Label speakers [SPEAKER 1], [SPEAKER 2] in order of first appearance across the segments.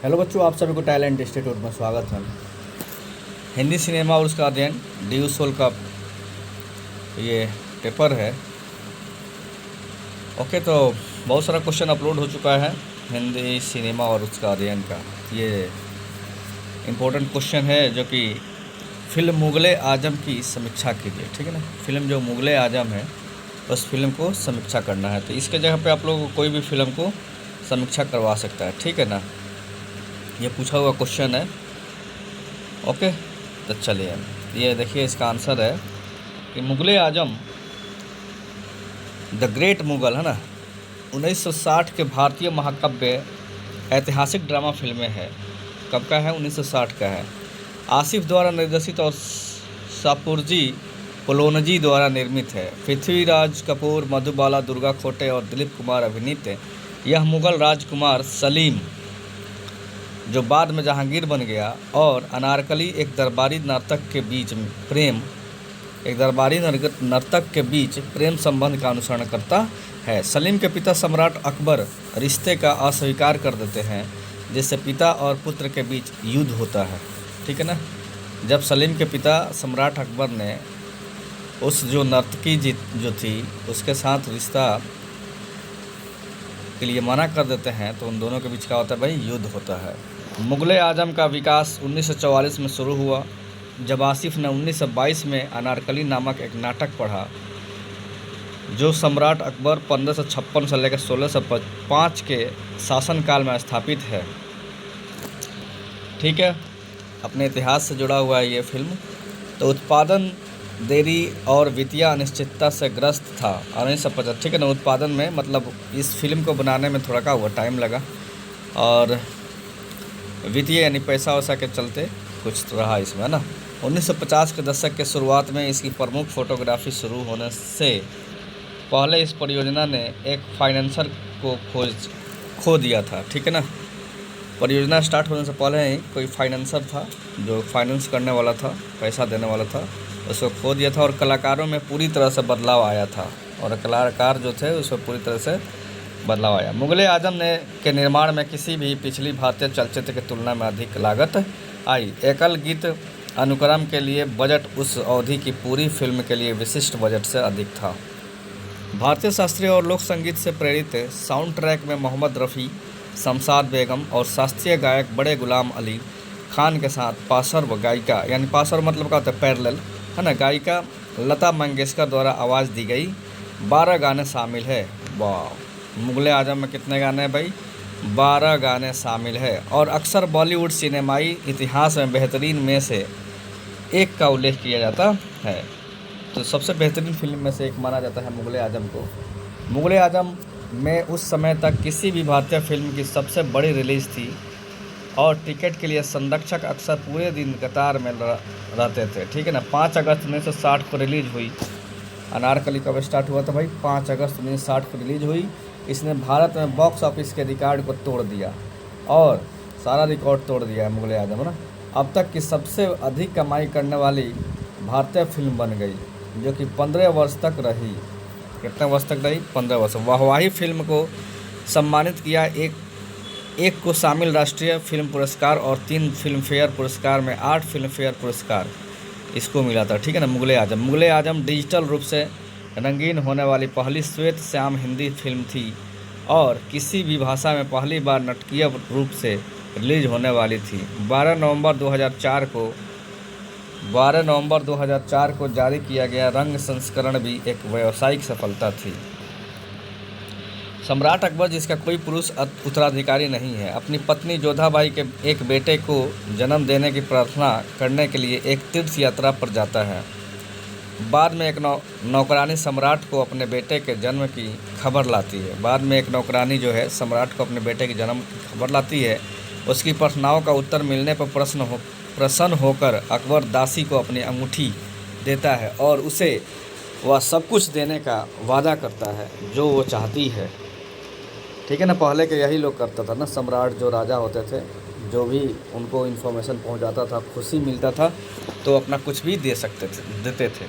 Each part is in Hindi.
[SPEAKER 1] हेलो बच्चों, आप सभी को टैलेंट इंस्टीट्यूट में स्वागत है। हिंदी सिनेमा और उसका अध्ययन डी सोल का ये पेपर है। ओके, तो बहुत सारा क्वेश्चन अपलोड हो चुका है हिंदी सिनेमा और उसका अध्ययन का। ये इम्पोर्टेंट क्वेश्चन है जो कि फिल्म मुग़ल-ए आज़म की समीक्षा कीजिए। ठीक है ना, फिल्म जो मुग़ल-ए आज़म है उस फिल्म को समीक्षा करना है। तो इसके जगह पे आप लोग कोई भी फिल्म को समीक्षा करवा सकता है। ठीक है ना, ये पूछा हुआ क्वेश्चन है। ओके, तो चलिए ये देखिए, इसका आंसर है कि मुग़ल-ए आज़म द ग्रेट मुग़ल है ना, 1960 के भारतीय महाकाव्य ऐतिहासिक ड्रामा फिल्में है। कब का है? 1960 का है। आसिफ द्वारा निर्देशित और सापुरजी पोलोनजी द्वारा निर्मित है। पृथ्वीराज कपूर, मधुबाला, दुर्गा खोटे और दिलीप कुमार अभिनीत यह मुग़ल राजकुमार सलीम, जो बाद में जहांगीर बन गया, और अनारकली एक दरबारी नर्तक के बीच प्रेम संबंध का अनुसरण करता है। सलीम के पिता सम्राट अकबर रिश्ते का अस्वीकार कर देते हैं, जिससे पिता और पुत्र के बीच युद्ध होता है। ठीक है ना, जब सलीम के पिता सम्राट अकबर ने उस जो नर्तकी जो थी उसके साथ रिश्ता के लिए मना कर देते हैं, तो उन दोनों के बीच क्या होता है भाई? युद्ध होता है। मुग़ल-ए आज़म का विकास 1944 में शुरू हुआ, जब आसिफ ने 1922 में अनारकली नामक एक नाटक पढ़ा, जो सम्राट अकबर 1556 से लेकर 1605 के शासनकाल में स्थापित है। ठीक है, अपने इतिहास से जुड़ा हुआ है ये फिल्म। तो उत्पादन देरी और वित्तीय अनिश्चितता से ग्रस्त था 1950। ठीक है ना, उत्पादन में मतलब इस फिल्म को बनाने में थोड़ा का हुआ टाइम लगा, और वित्तीय यानी पैसा वैसा के चलते कुछ रहा इसमें ना। 1950 के दशक के शुरुआत में इसकी प्रमुख फोटोग्राफी शुरू होने से पहले इस परियोजना ने एक फाइनेंसर को खो दिया था। ठीक है ना, परियोजना स्टार्ट होने से पहले ही कोई फाइनेंसर था जो फाइनेंस करने वाला था, पैसा देने वाला था, उसको खो दिया था। और कलाकारों में पूरी तरह से बदलाव आया था, और कलाकार जो थे उसमें पूरी तरह से बदलाव आया। मुग़ल-ए आज़म के निर्माण में किसी भी पिछली भारतीय चलचित्र की तुलना में अधिक लागत आई। एकल गीत अनुक्रम के लिए बजट उस अवधि की पूरी फिल्म के लिए विशिष्ट बजट से अधिक था। भारतीय शास्त्रीय और लोक संगीत से प्रेरित साउंड ट्रैक में मोहम्मद रफ़ी, शमशाद बेगम और शास्त्रीय गायक बड़े गुलाम अली खान के साथ पार्श्व गायिका, यानी पार्श्व मतलब क्या होता है? पैरेलल है ना, गायिका लता मंगेशकर द्वारा आवाज़ दी गई 12 गाने शामिल है। वाह, मुग़ल-ए आज़म में कितने गाने हैं भाई? 12 गाने शामिल है, और अक्सर बॉलीवुड सिनेमाई इतिहास में बेहतरीन में से एक का उल्लेख किया जाता है। तो सबसे बेहतरीन फिल्म में से एक माना जाता है मुग़ल-ए आज़म को। मुग़ल-ए आज़म में उस समय तक किसी भी भारतीय फिल्म की सबसे बड़ी रिलीज़ थी, और टिकट के लिए संरक्षक अक्सर पूरे दिन कतार में रहते थे। ठीक है ना, 5 अगस्त 1960 को रिलीज़ हुई। अनारकली कब स्टार्ट हुआ था भाई? 5 अगस्त 1960 को रिलीज़ हुई। इसने भारत में बॉक्स ऑफिस के रिकॉर्ड को तोड़ दिया, और सारा रिकॉर्ड तोड़ दिया है मुग़ल-ए आज़म ना। अब तक की सबसे अधिक कमाई करने वाली भारतीय फिल्म बन गई, जो कि 15 वर्ष तक रही। कितने वर्ष तक रही? 15 वर्ष। वाहवाही फिल्म को सम्मानित किया, एक को शामिल राष्ट्रीय फिल्म पुरस्कार और 3 फिल्म फेयर पुरस्कार में 8 फिल्म फेयर पुरस्कार इसको मिला था। ठीक है ना, मुग़ल-ए आज़म। मुग़ल-ए आज़म डिजिटल रूप से रंगीन होने वाली पहली श्वेत श्याम हिंदी फिल्म थी, और किसी भी भाषा में पहली बार नाटकीय रूप से रिलीज होने वाली थी। 12 नवंबर 2004 को जारी किया गया रंग संस्करण भी एक व्यावसायिक सफलता थी। सम्राट अकबर, जिसका कोई पुरुष उत्तराधिकारी नहीं है, अपनी पत्नी जोधाबाई के एक बेटे को जन्म देने की प्रार्थना करने के लिए एक तीर्थ यात्रा पर जाता है। बाद में एक नौकरानी सम्राट को अपने बेटे के जन्म की खबर लाती है। बाद में एक नौकरानी जो है सम्राट को अपने बेटे के जन्म की खबर लाती है। उसकी प्रार्थनाओं का उत्तर मिलने पर प्रसन्न होकर अकबर दासी को अपनी अंगूठी देता है, और उसे वह सब कुछ देने का वादा करता है जो वो चाहती है। ठीक है ना, पहले के यही लोग करता था ना, सम्राट जो राजा होते थे, जो भी उनको इन्फॉर्मेशन पहुंचाता था, खुशी मिलता था, तो अपना कुछ भी देते थे।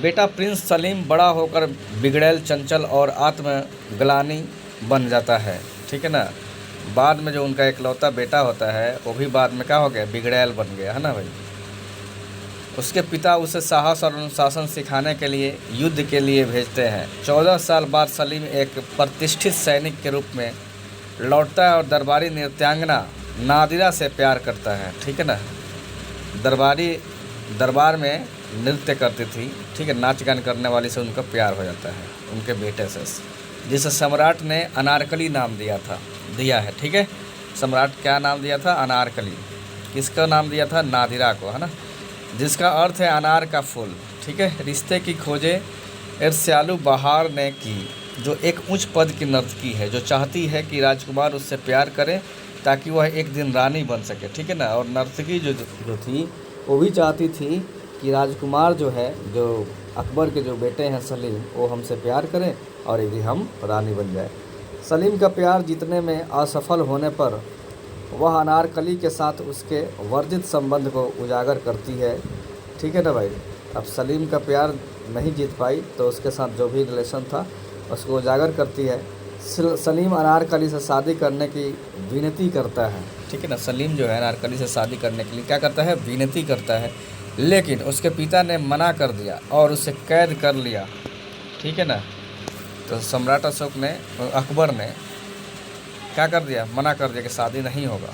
[SPEAKER 1] बेटा प्रिंस सलीम बड़ा होकर बिगड़ैल, चंचल और आत्मग्लानी बन जाता है। ठीक है ना, बाद में जो उनका इकलौता बेटा होता है वो भी बाद में क्या हो गया, बिगड़ैल बन गया, है ना भाई। उसके पिता उसे साहस और अनुशासन सिखाने के लिए युद्ध के लिए भेजते हैं। 14 साल बाद सलीम एक प्रतिष्ठित सैनिक के रूप में लौटता है और दरबारी नृत्यांगना नादिरा से प्यार करता है, ठीक है ना। दरबार में नृत्य करती थी, ठीक है, नाच गान करने वाली से उनका प्यार हो जाता है, उनके बेटे से, जिसे सम्राट ने अनारकली नाम दिया है, ठीक है। सम्राट क्या नाम दिया था, अनारकली। किसका नाम दिया था, नादिरा को, है ना, जिसका अर्थ है अनार का फूल, ठीक है। रिश्ते की खोजें ईर्ष्यालु बहार ने की, जो एक उच्च पद की नर्तकी है, जो चाहती है कि राजकुमार उससे प्यार करे ताकि वह एक दिन रानी बन सके, ठीक है ना। और नर्तकी जो थी वो भी चाहती थी कि राजकुमार जो है, जो अकबर के जो बेटे हैं सलीम, वो हमसे प्यार करें और एक दिन हम रानी बन जाए। सलीम का प्यार जीतने में असफल होने पर वह अनारकली के साथ उसके वर्जित संबंध को उजागर करती है, ठीक है ना भाई। अब सलीम का प्यार नहीं जीत पाई तो उसके साथ जो भी रिलेशन था उसको उजागर करती है। सलीम अनारकली से शादी करने की विनती करता है, ठीक है ना। सलीम जो है अनारकली से शादी करने के लिए क्या करता है, विनती करता है, लेकिन उसके पिता ने मना कर दिया और उसे कैद कर लिया, ठीक है ना। तो सम्राट अकबर ने क्या कर दिया, मना कर दिया कि शादी नहीं होगा।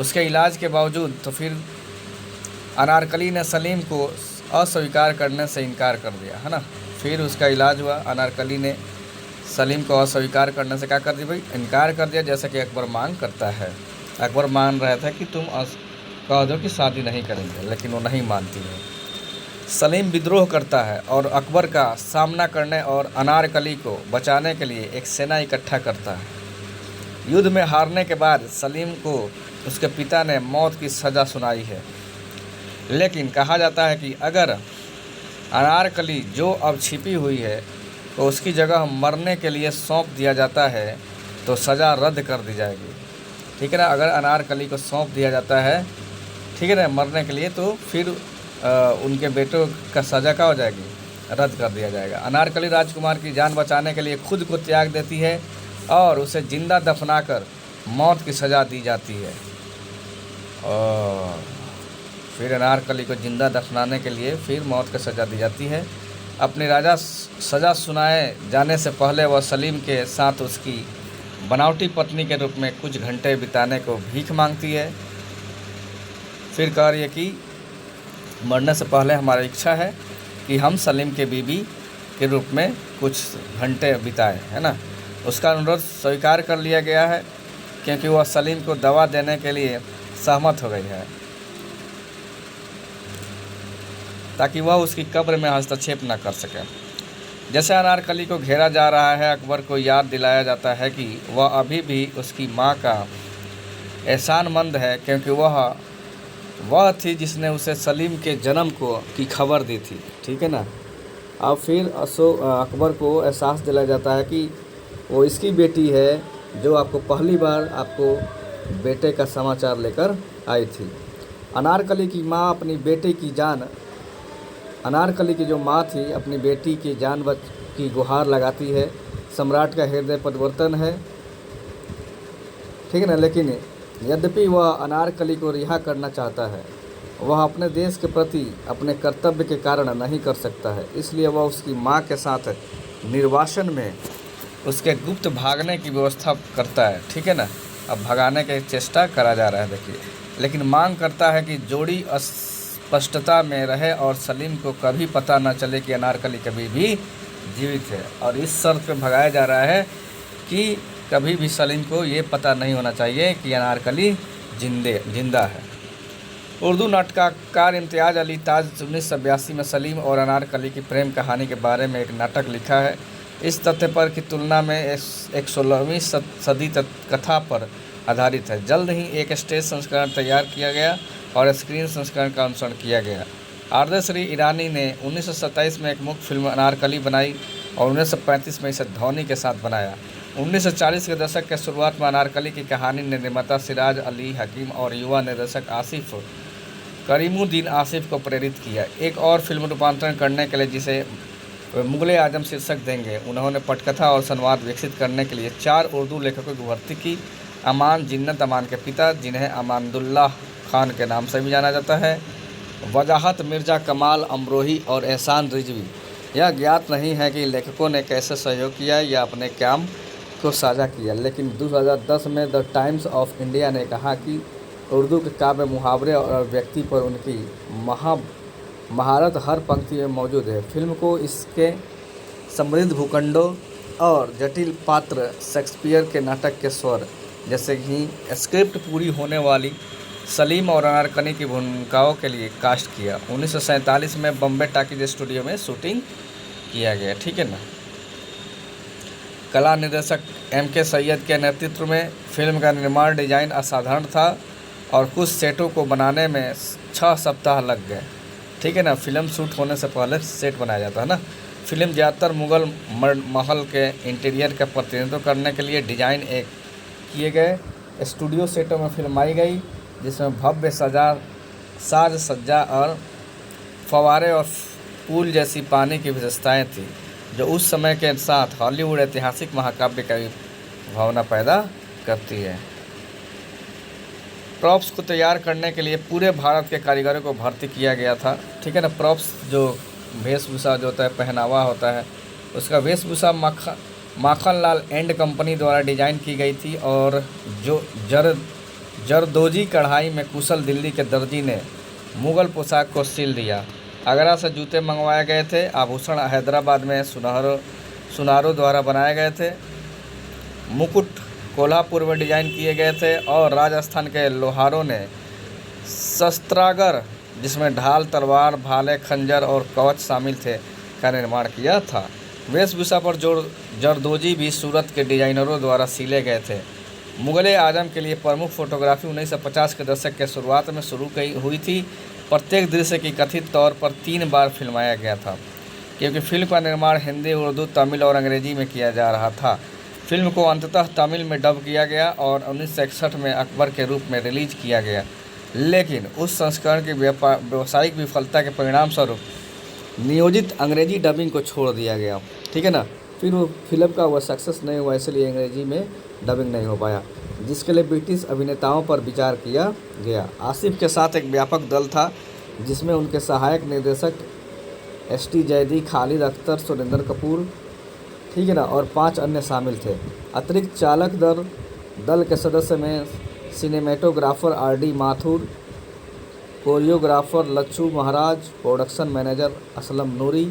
[SPEAKER 1] उसके इलाज के बावजूद तो फिर अनारकली ने सलीम को अस्वीकार करने से इनकार कर दिया, है ना। फिर उसका इलाज हुआ, अनारकली ने सलीम को अस्वीकार करने से क्या कर दिया भाई, इनकार कर दिया, जैसा कि अकबर मांग करता है। अकबर मान रहा था कि तुम कह दो कि शादी नहीं करेंगे, लेकिन वो नहीं मानती है। सलीम विद्रोह करता है और अकबर का सामना करने और अनारकली को बचाने के लिए एक सेना इकट्ठा करता है। युद्ध में हारने के बाद सलीम को उसके पिता ने मौत की सज़ा सुनाई है, लेकिन कहा जाता है कि अगर अनारकली जो अब छिपी हुई है तो उसकी जगह मरने के लिए सौंप दिया जाता है तो सज़ा रद्द कर दी जाएगी, ठीक है ना। अगर अनारकली को सौंप दिया जाता है, ठीक है ना, मरने के लिए, तो फिर उनके बेटों का सज़ा क्या हो जाएगी, रद्द कर दिया जाएगा। अनारकली राजकुमार की जान बचाने के लिए खुद को त्याग देती है और उसे जिंदा दफनाकर मौत की सज़ा दी जाती है। और फिर अनारकली को जिंदा दफनाने के लिए फिर मौत की सज़ा दी जाती है। अपनी राजा सज़ा सुनाए जाने से पहले वह सलीम के साथ उसकी बनावटी पत्नी के रूप में कुछ घंटे बिताने को भीख मांगती है। फिर कह रही है कि मरने से पहले हमारी इच्छा है कि हम सलीम के बीवी के रूप में कुछ घंटे बिताएं, है ना। उसका अनुरोध स्वीकार कर लिया गया है क्योंकि वह सलीम को दवा देने के लिए सहमत हो गई है ताकि वह उसकी कब्र में हस्तक्षेप न कर सके। जैसे अनारकली को घेरा जा रहा है, अकबर को याद दिलाया जाता है कि वह अभी भी उसकी माँ का एहसानमंद है, क्योंकि वह थी जिसने उसे सलीम के जन्म की खबर दी थी, ठीक है ना। अब फिर अकबर को एहसास दिलाया जाता है कि वो इसकी बेटी है जो आपको पहली बार आपको बेटे का समाचार लेकर आई थी। अनारकली की जो माँ थी अपनी बेटी की जान की गुहार लगाती है। सम्राट का हृदय परिवर्तन है, ठीक है ना, लेकिन यद्यपि वह अनारकली को रिहा करना चाहता है, वह अपने देश के प्रति अपने कर्तव्य के कारण नहीं कर सकता है। इसलिए वह उसकी माँ के साथ निर्वासन में उसके गुप्त भागने की व्यवस्था करता है, ठीक है ना। अब भगाने की चेष्टा करा जा रहा है, देखिए, लेकिन मांग करता है कि जोड़ी स्पष्टता में रहे और सलीम को कभी पता न चले कि अनारकली कभी भी जीवित है। और इस शर्त पे भगाया जा रहा है कि कभी भी सलीम को ये पता नहीं होना चाहिए कि अनारकली जिंदा है। उर्दू नाटककार इम्तियाज़ अली ताज 1982 में सलीम और अनारकली की प्रेम कहानी के बारे में एक नाटक लिखा है। इस तथ्य पर की तुलना में एक 16वीं सदी कथा पर आधारित है। जल्द ही एक स्टेज संस्करण तैयार किया गया और स्क्रीन संस्करण का अनुसरण किया गया। आर्द्रश्री ईरानी ने 1927 में एक मुख्य फिल्म अनारकली बनाई और 1935 में इसे धौनी के साथ बनाया। 1940 के दशक के शुरुआत में अनारकली की कहानी ने निर्माता सिराज अली हकीम और युवा निर्देशक आसिफ करीमुद्दीन आसिफ को प्रेरित किया एक और फिल्म रूपांतरण करने के लिए, जिसे वे मुग़ल आजम शीर्षक देंगे। उन्होंने पटकथा और संवाद विकसित करने के लिए 4 उर्दू लेखकों की भर्ती की। अमान जिन्नत अमान के पिता, जिन्हें अमानुल्लाह खान के नाम से भी जाना जाता है, वजाहत मिर्ज़ा कमाल अमरोही और एहसान रिजवी। यह ज्ञात नहीं है कि लेखकों ने कैसे सहयोग किया या अपने काम को साझा किया, लेकिन 2010 में द टाइम्स ऑफ इंडिया ने कहा कि उर्दू के काव्य, मुहावरे और व्यक्ति पर उनकी महारत हर पंक्ति में मौजूद है। फिल्म को इसके समृद्ध भूखंडों और जटिल पात्र, शेक्सपियर के नाटक के स्वर जैसे कि स्क्रिप्ट पूरी होने वाली सलीम और अनारकनी की भूमिकाओं के लिए कास्ट किया। 1947 में बॉम्बे टॉकीज स्टूडियो में शूटिंग किया गया। ठीक है ना। कला निर्देशक M.K. सैयद के नेतृत्व में फिल्म का निर्माण डिजाइन असाधारण था और कुछ सेटों को बनाने में 6 सप्ताह लग गए। ठीक है ना। फिल्म शूट होने से पहले सेट बनाया जाता है ना। फिल्म ज़्यादातर मुग़ल महल के इंटीरियर का प्रतिनिधित्व करने के लिए डिजाइन किए गए स्टूडियो सेटों में फिल्माई गई, जिसमें भव्य साज सज्जा और फव्वारे और पूल जैसी पानी की विशेषताएँ थीं, जो उस समय के साथ हॉलीवुड ऐतिहासिक महाकाव्य की भावना पैदा करती है। प्रॉप्स को तैयार करने के लिए पूरे भारत के कारीगरों को भर्ती किया गया था। ठीक है ना। प्रॉप्स जो वेशभूषा जो होता है, पहनावा होता है, उसका वेशभूषा माखन लाल एंड कंपनी द्वारा डिजाइन की गई थी और जो जरदोजी कढ़ाई में कुशल दिल्ली के दर्जी ने मुग़ल पोशाक को सिल दिया। आगरा से जूते मंगवाए गए थे। आभूषण हैदराबाद में सुनारों द्वारा बनाए गए थे। मुकुट कोल्हापुर में डिजाइन किए गए थे और राजस्थान के लोहारों ने शस्त्रागार, जिसमें ढाल, तलवार, भाले, खंजर और कवच शामिल थे, का निर्माण किया था। वेशभूषा पर जरदोजी भी सूरत के डिजाइनरों द्वारा सिले गए थे। मुग़ल आजम के लिए प्रमुख फोटोग्राफी 1950 के दशक के शुरुआत में शुरू हुई थी। प्रत्येक दृश्य की कथित तौर पर 3 बार फिल्माया गया था, क्योंकि फिल्म का निर्माण हिंदी, उर्दू, तमिल और अंग्रेजी में किया जा रहा था। फिल्म को अंततः तमिल में डब किया गया और 1961 में अकबर के रूप में रिलीज किया गया, लेकिन उस संस्करण की व्यावसायिक विफलता के परिणाम स्वरूप नियोजित अंग्रेजी डबिंग को छोड़ दिया गया। ठीक है ना। फिर वो फिल्म का वह सक्सेस नहीं हुआ, इसलिए अंग्रेजी में डबिंग नहीं हो पाया, जिसके लिए ब्रिटिश अभिनेताओं पर विचार किया गया। आसिफ के साथ एक व्यापक दल था, जिसमें उनके सहायक निर्देशक S.T. जैदी, खालिद अख्तर, सुरेंद्र कपूर, ठीक है ना, और 5 अन्य शामिल थे। अतिरिक्त चालक दल के सदस्य में cinematographer R.D. Mathur, choreographer Lachhu Maharaj, production manager Aslam Noori,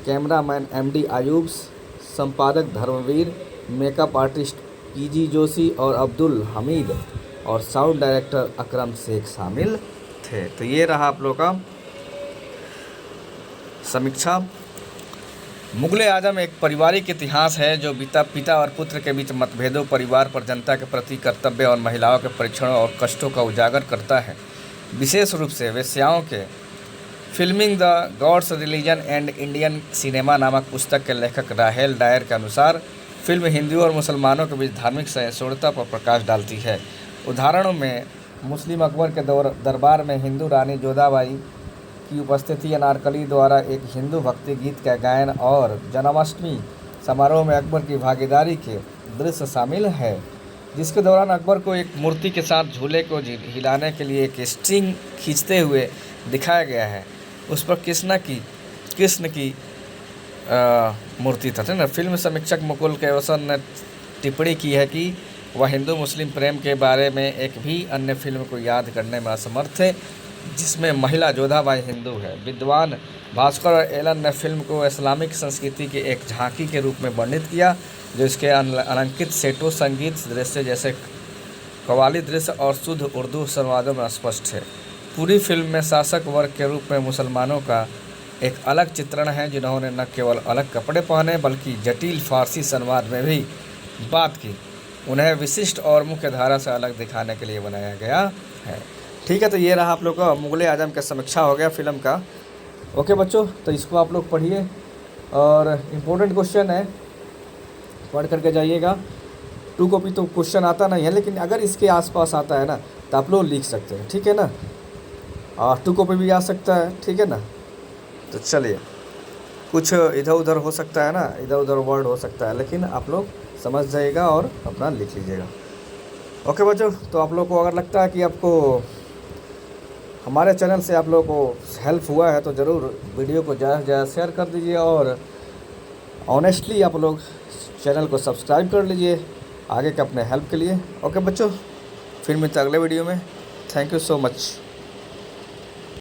[SPEAKER 1] cameraman M.D. Ayub, संपादक Dharamvir, makeup artist P.G. Joshi और अब्दुल हमीद और साउंड डायरेक्टर अकरम शेख शामिल थे। तो ये रहा आप लोग का समीक्षा। मुग़ल आजम एक पारिवारिक इतिहास है जो पिता और पुत्र के बीच मतभेदों, परिवार पर जनता के प्रति कर्तव्य और महिलाओं के परीक्षणों और कष्टों का उजागर करता है। विशेष रूप से वेश्याओं के filming the gods religion and Indian cinema नामक पुस्तक के लेखक राहेल डायर के अनुसार फिल्म हिंदुओं और मुसलमानों के बीच धार्मिक सहिष्णुता पर प्रकाश डालती है। उदाहरणों में मुस्लिम अकबर के दरबार में हिंदू रानी जोधाबाई की उपस्थिति, अनारकली द्वारा एक हिंदू भक्ति गीत का गायन और जन्माष्टमी समारोह में अकबर की भागीदारी के दृश्य शामिल है, जिसके दौरान अकबर को एक मूर्ति के साथ झूले को हिलाने के लिए एक स्ट्रिंग खींचते हुए दिखाया गया है। उस पर कृष्ण की मूर्ति था ना। फिल्म समीक्षक मुकुल केवसन ने टिप्पणी की है कि वह हिंदू मुस्लिम प्रेम के बारे में एक भी अन्य फिल्म को याद करने में असमर्थ है जिसमें महिला जोधाबाई हिंदू है। विद्वान भास्कर और एलन ने फिल्म को इस्लामिक संस्कृति के एक झांकी के रूप में वर्णित किया, जो इसके अलंकृत सेटों, संगीत, दृश्य जैसे कव्वाली दृश्य और शुद्ध उर्दू संवादों में स्पष्ट है। पूरी फिल्म में शासक वर्ग के रूप में मुसलमानों का एक अलग चित्रण है, जिन्होंने न केवल अलग कपड़े पहने बल्कि जटिल फारसी संवाद में भी बात की। उन्हें विशिष्ट और मुख्य धारा से अलग दिखाने के लिए बनाया गया है। ठीक है, तो ये रहा आप लोग का मुग़ल आजम का समीक्षा हो गया फिल्म का। ओके बच्चों, तो इसको आप लोग पढ़िए और इम्पोर्टेंट क्वेश्चन है, पढ़ करके जाइएगा। 2 कॉपी तो क्वेश्चन आता नहीं है, लेकिन अगर इसके आसपास आता है ना तो आप लोग लिख सकते हैं। ठीक है ना, और 2 कॉपी भी आ सकता है। ठीक है ना, तो चलिए। कुछ इधर उधर हो सकता है ना, इधर उधर वर्ड हो सकता है, लेकिन आप लोग समझ जाइएगा और अपना लिख लीजिएगा। ओके बच्चों, तो आप लोग को अगर लगता है कि आपको हमारे चैनल से आप लोगों को हेल्प हुआ है तो ज़रूर वीडियो को ज़्यादा से ज़्यादा शेयर कर दीजिए और ऑनेस्टली आप लोग चैनल को सब्सक्राइब कर लीजिए आगे के अपने हेल्प के लिए। ओके बच्चों, फिर मिलते हैं अगले वीडियो में। Thank you so much.